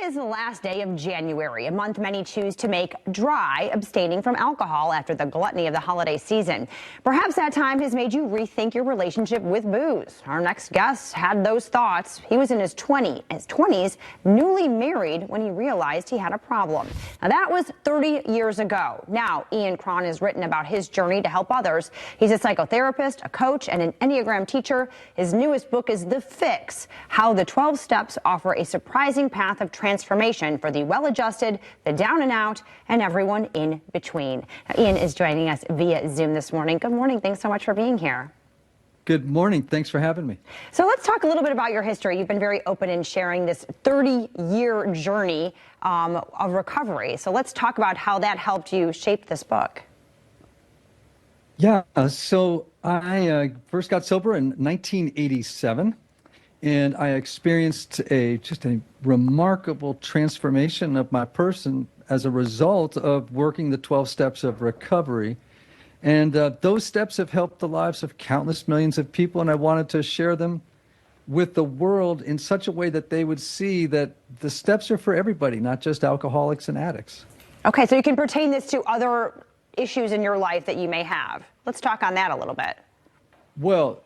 is the last day of January, a month many choose to make dry, abstaining from alcohol after the gluttony of the holiday season. Perhaps that time has made you rethink your relationship with booze. Our next guest had those thoughts. He was in his 20s, newly married when he realized he had a problem. Now that was 30 years ago. Now, Cron has written about his journey to help others. He's a psychotherapist, a coach, and an Enneagram teacher. His newest book is The Fix: How the 12 Steps Offer a Surprising Path of Transformation for the Well-Adjusted, the Down and Out, and everyone in between. Now, Ian is joining us via Zoom this morning. Good morning. Thanks so much for being here. Good morning. Thanks for having me. So let's talk a little bit about your history. You've been very open in sharing this 30-year journey of recovery. So let's talk about how that helped you shape this book. Yeah, so I first got sober in 1987, and I experienced just a remarkable transformation of my person as a result of working the 12 steps of recovery. And those steps have helped the lives of countless millions of people, and I wanted to share them with the world in such a way that they would see that the steps are for everybody, not just alcoholics and addicts. Okay, so you can pertain this to other issues in your life that you may have. Let's talk on that a little bit. Well,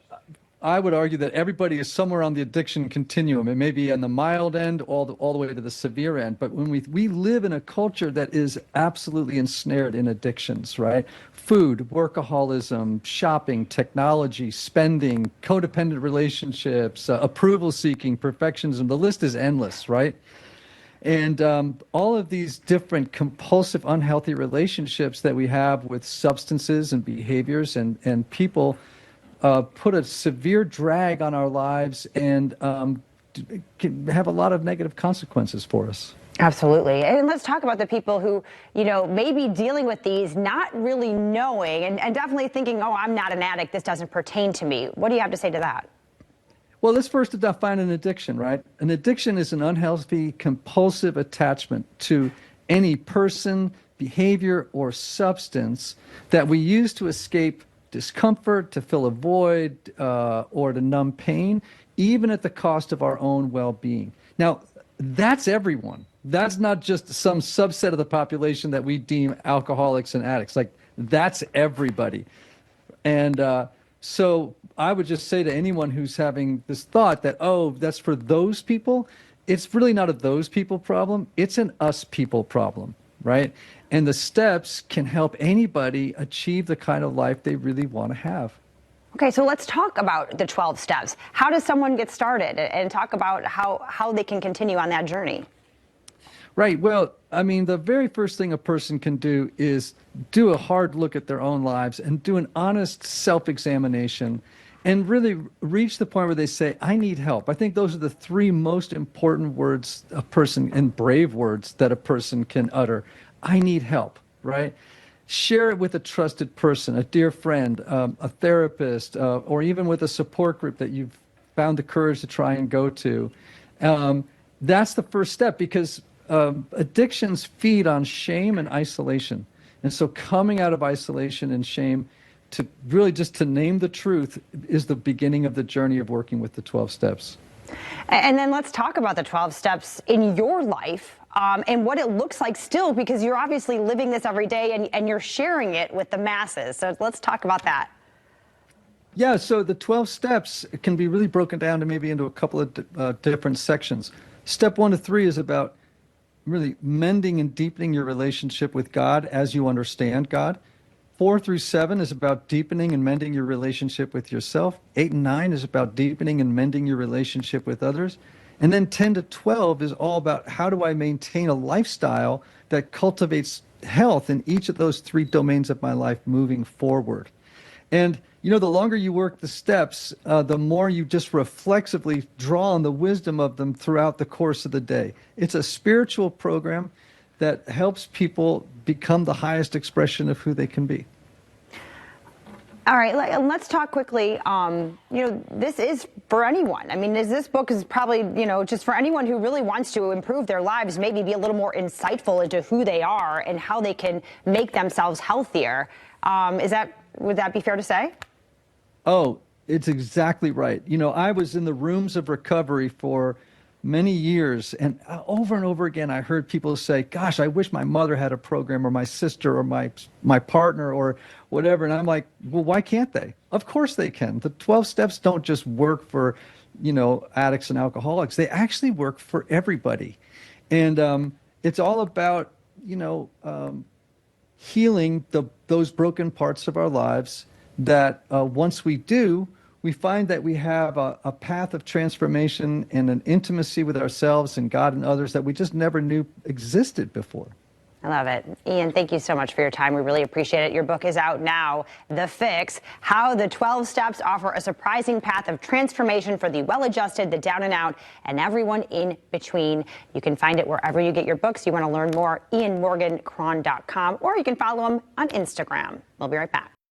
I would argue that everybody is somewhere on the addiction continuum. It may be on the mild end all the way to the severe end. But when we live in a culture that is absolutely ensnared in addictions, right? Food, workaholism, shopping, technology, spending, codependent relationships, approval seeking, perfectionism. The list is endless, right? And all of these different compulsive, unhealthy relationships that we have with substances and behaviors and people put a severe drag on our lives and can have a lot of negative consequences for us. Absolutely. And let's talk about the people who, may be dealing with these, not really knowing and definitely thinking, oh, I'm not an addict, this doesn't pertain to me. What do you have to say to that? Well, let's first define an addiction, right? An addiction is an unhealthy, compulsive attachment to any person, behavior, or substance that we use to escape discomfort, to fill a void, or to numb pain, even at the cost of our own well-being. Now, that's everyone. That's not just some subset of the population that we deem alcoholics and addicts. Like, that's everybody. And so I would just say to anyone who's having this thought that, oh, that's for those people, it's really not a those people problem. It's an us people problem, right? And the steps can help anybody achieve the kind of life they really want to have. Okay, so let's talk about the 12 steps. How does someone get started, and talk about how they can continue on that journey? Right. Well, I mean, the very first thing a person can do is do a hard look at their own lives and do an honest self-examination and really reach the point where they say, I need help. I think those are the three most important words a person, and brave words that a person can utter. I need help, right? Share it with a trusted person, a dear friend, a therapist, or even with a support group that you've found the courage to try and go to. That's the first step, because addictions feed on shame and isolation. And so coming out of isolation and shame to really just to name the truth is the beginning of the journey of working with the 12 steps. And then let's talk about the 12 steps in your life and what it looks like still, because you're obviously living this every day and you're sharing it with the masses. So let's talk about that. Yeah, so the 12 steps can be really broken down to maybe into a couple of different sections. Step 1 to 3 is about really mending and deepening your relationship with God as you understand God. 4 through 7 is about deepening and mending your relationship with yourself. 8 and 9 is about deepening and mending your relationship with others. And then 10 to 12 is all about how do I maintain a lifestyle that cultivates health in each of those three domains of my life moving forward. And the longer you work the steps, the more you just reflexively draw on the wisdom of them throughout the course of the day. It's a spiritual program that helps people become the highest expression of who they can be. All right, let's talk quickly. This is for anyone. I mean, this book is probably, just for anyone who really wants to improve their lives, maybe be a little more insightful into who they are and how they can make themselves healthier. Would that be fair to say? Oh, it's exactly right. I was in the rooms of recovery for many years. And over again, I heard people say, gosh, I wish my mother had a program, or my sister, or my partner, or whatever. And I'm like, well, why can't they? Of course they can. The 12 steps don't just work for, addicts and alcoholics. They actually work for everybody. And it's all about, healing those broken parts of our lives that once we do, we find that we have a path of transformation and an intimacy with ourselves and God and others that we just never knew existed before. I love it. Ian, thank you so much for your time. We really appreciate it. Your book is out now, The Fix, How the 12 Steps Offer a Surprising Path of Transformation for the Well-Adjusted, the Down and Out, and everyone in between. You can find it wherever you get your books. You want to learn more, IanMorganCron.com, or you can follow him on Instagram. We'll be right back.